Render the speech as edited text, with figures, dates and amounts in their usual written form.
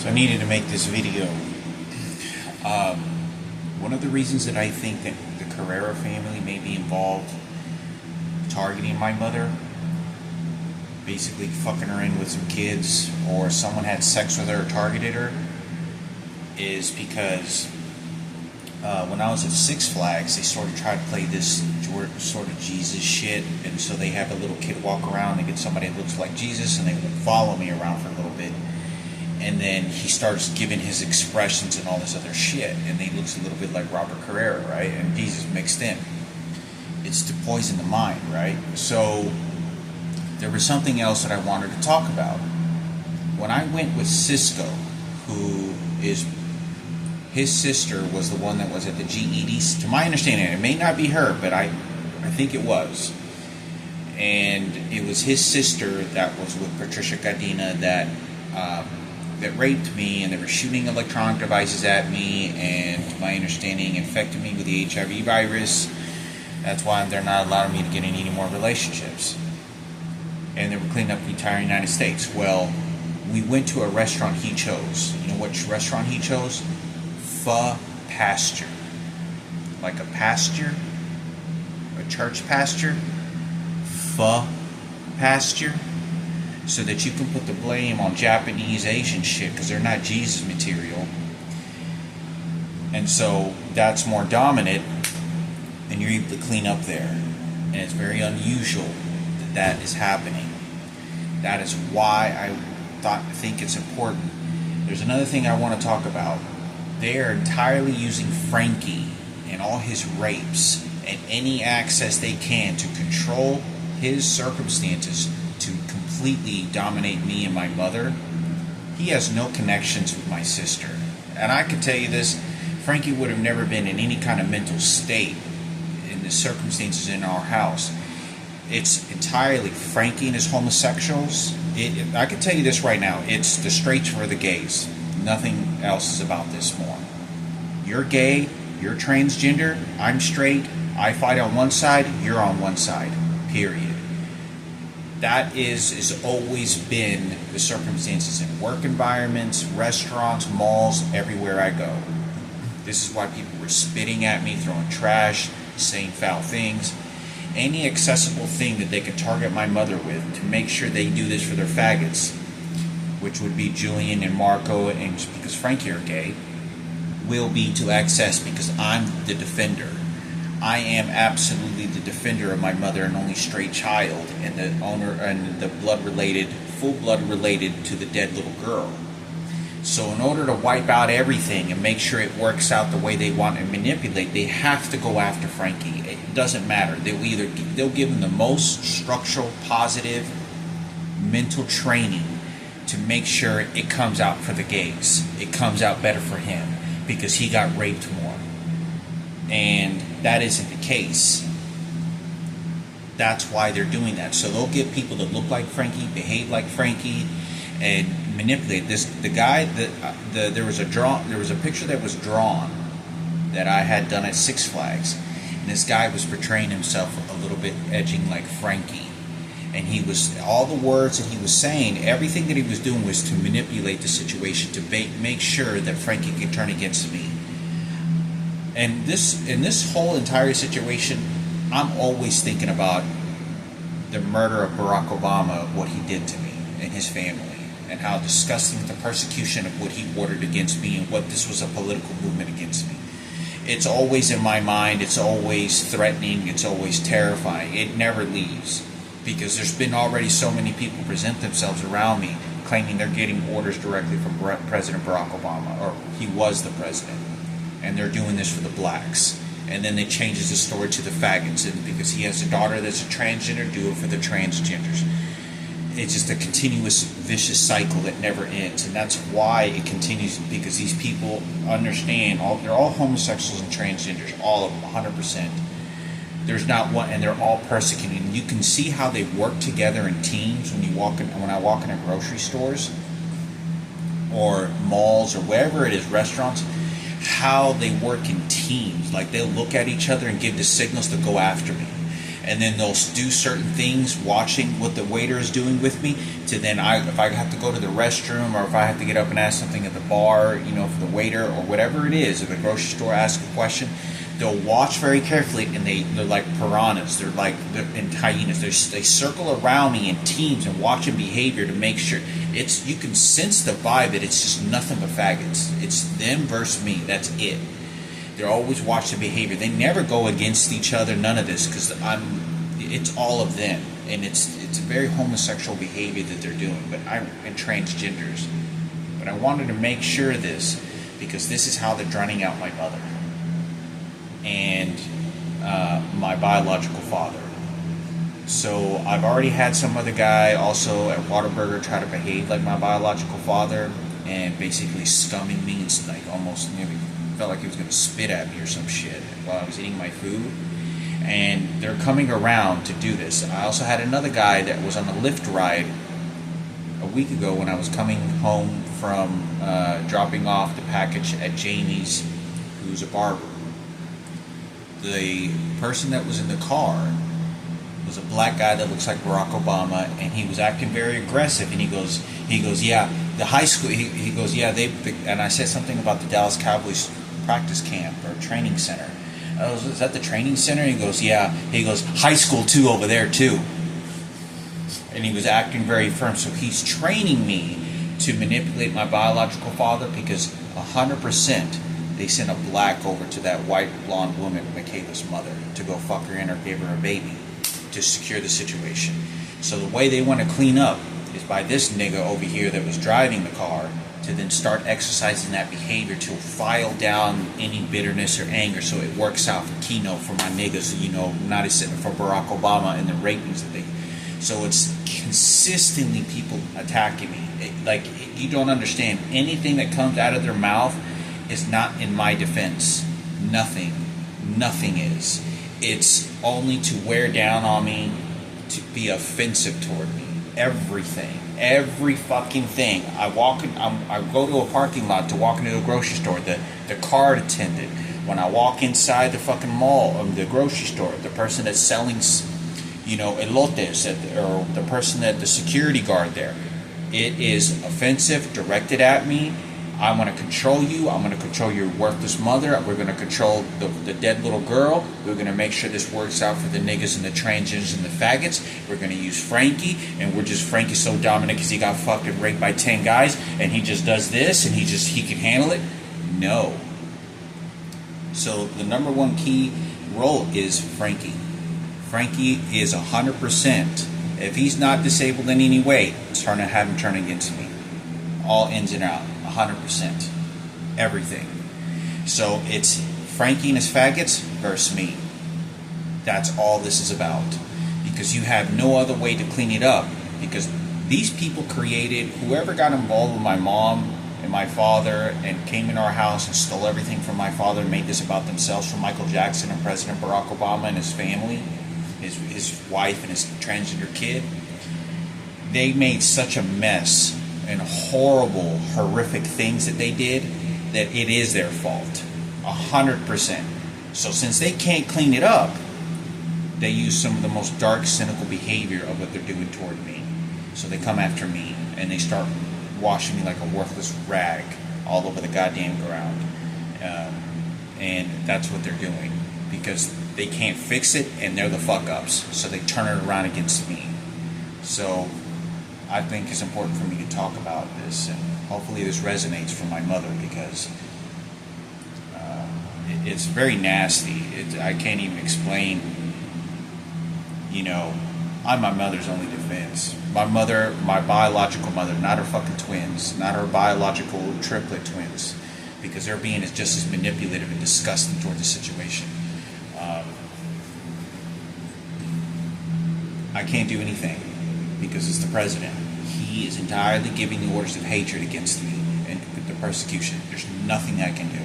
So I needed to make this video. One of the reasons that I think that the Carrera family may be involved targeting my mother, basically fucking her in with some kids, or someone had sex with her or targeted her, is because when I was at Six Flags, they sort of tried to play this sort of Jesus shit, and so they have a little kid walk around, they get somebody that looks like Jesus, and they follow me around for a little bit, and then he starts giving his expressions and all this other shit, and he looks a little bit like Robert Carrera, right, and Jesus mixed in. It's to poison the mind, right? So there was something else that I wanted to talk about. When I went with Cisco, who is, his sister was the one that was at the GED, to my understanding, it may not be her, but I think it was. And it was his sister that was with Patricia Cadena that raped me, and they were shooting electronic devices at me, and to my understanding, infected me with the HIV virus. That's why they're not allowing me to get in any more relationships. And they were cleaning up the entire United States. Well, we went to a restaurant he chose. You know which restaurant he chose? Pho Pasture. Like a pasture? A church pasture? Pho Pasture? So that you can put the blame on Japanese, Asian shit, because they're not Jesus material. And so that's more dominant, and you're able to clean up there. And it's very unusual that that is happening. That is why I think it's important. There's another thing I want to talk about. They are entirely using Frankie and all his rapes and any access they can to control his circumstances to completely dominate me and my mother. He has no connections with my sister. And I can tell you this, Frankie would have never been in any kind of mental state in the circumstances in our house. It's entirely Frankie and his homosexuals. I can tell you this right now, it's the straights for the gays. Nothing else is about this more. You're gay, you're transgender, I'm straight, I fight on one side, you're on one side, period. That is always been the circumstances in work environments, restaurants, malls, everywhere I go. This is why people were spitting at me, throwing trash, saying foul things. Any accessible thing that they could target my mother with to make sure they do this for their faggots, which would be Julian and Marco, and because Frankie are gay, will be to access because I'm the defender. I am absolutely the defender of my mother and only straight child, and the owner and the full blood related to the dead little girl. So in order to wipe out everything and make sure it works out the way they want and manipulate, they have to go after Frankie. It doesn't matter. They'll give him the most structural, positive, mental training to make sure it comes out for the gays. It comes out better for him because he got raped more. And that isn't the case. That's why they're doing that. So they'll get people that look like Frankie, behave like Frankie, and manipulate this. The guy that there was a picture that was drawn that I had done at Six Flags, and this guy was portraying himself a little bit edging like Frankie, and he was, all the words that he was saying, everything that he was doing was to manipulate the situation to make sure that Frankie could turn against me. And in this whole entire situation, I'm always thinking about the murder of Barack Obama, what he did to me and his family, and how disgusting the persecution of what he ordered against me, and what this was a political movement against me. It's always in my mind, it's always threatening, it's always terrifying. It never leaves, because there's been already so many people present themselves around me claiming they're getting orders directly from President Barack Obama, or he was the president, and they're doing this for the blacks. And then they changes the story to the faggots, and because he has a daughter that's a transgender, do it for the transgenders. It's just a continuous vicious cycle that never ends, and that's why it continues, because these people understand, they're all homosexuals and transgenders, all of them, 100%. There's not one, and they're all persecuted. And you can see how they work together in teams when I walk into grocery stores or malls or wherever it is, restaurants, how they work in teams. Like, they'll look at each other and give the signals to go after me. and then they'll do certain things, watching what the waiter is doing with me. To then, if I have to go to the restroom, or if I have to get up and ask something at the bar, for the waiter or whatever it is, at the grocery store, ask a question. They'll watch very carefully, and they're like piranhas. They're and hyenas. They circle around me in teams and watching behavior to make sure you can sense the vibe that it's just nothing but faggots. It's them versus me. That's it. They're always watching behavior. They never go against each other. None of this, because it's all of them, and it's a very homosexual behavior that they're doing. And transgenders. But I wanted to make sure of this, because this is how they're drowning out my mother and my biological father. So I've already had some other guy also at Whataburger try to behave like my biological father, and basically scumming me and like almost nearly felt like he was going to spit at me or some shit while I was eating my food. And they're coming around to do this. I also had another guy that was on a Lyft ride a week ago when I was coming home from dropping off the package at Jamie's, who's a barber. The person that was in the car was a black guy that looks like Barack Obama, and he was acting very aggressive. And he goes, yeah, the high school. He goes, yeah, and I said something about the Dallas Cowboys practice camp or training center. I was, is that the training center? He goes, yeah. He goes, high school too over there too. And he was acting very firm. So he's training me to manipulate my biological father, because 100%. They sent a black over to that white blonde woman, Michaela's mother, to go fuck her in or give her a baby to secure the situation. So the way they want to clean up is by this nigga over here that was driving the car to then start exercising that behavior to file down any bitterness or anger, so it works out for Keno, for my niggas, not sitting for Barack Obama and the rapings that they. So it's consistently people attacking me. You don't understand. Anything that comes out of their mouth is not in my defense. Nothing is. It's only to wear down on me, to be offensive toward me. Every fucking thing. I go to a parking lot to walk into a grocery store. The card attendant, when I walk inside the fucking mall, the grocery store, the person that's selling, elotes, or the person the security guard there, it is offensive, directed at me. I'm going to control you. I'm going to control your worthless mother. We're going to control the dead little girl. We're going to make sure this works out for the niggas and the transgenders and the faggots. We're going to use Frankie, and Frankie's so dominant because he got fucking raped by 10 guys, and he just does this, and he can handle it. No. So the number one key role is Frankie. Frankie is 100%. If he's not disabled in any way, have him turn against me. All ins and out. 100%. Everything. So it's Frankie and his faggots versus me. That's all this is about. Because you have no other way to clean it up. Because these people created, whoever got involved with my mom and my father and came in our house and stole everything from my father and made this about themselves, from Michael Jackson and President Barack Obama and his family, his wife and his transgender kid. They made such a mess and horrible, horrific things that they did, that it is their fault. 100%. So since they can't clean it up, they use some of the most dark, cynical behavior of what they're doing toward me. So they come after me, and they start washing me like a worthless rag all over the goddamn ground. And that's what they're doing. Because they can't fix it, and they're the fuck-ups. So they turn it around against me. So I think it's important for me to talk about this, and hopefully this resonates for my mother, because it's very nasty. I can't even explain. I'm my mother's only defense. My mother, my biological mother, not her fucking twins, not her biological triplet twins, because they're being just as manipulative and disgusting toward the situation. I can't do anything, because it's the president. He is entirely giving the orders of hatred against me and the persecution. There's nothing I can do.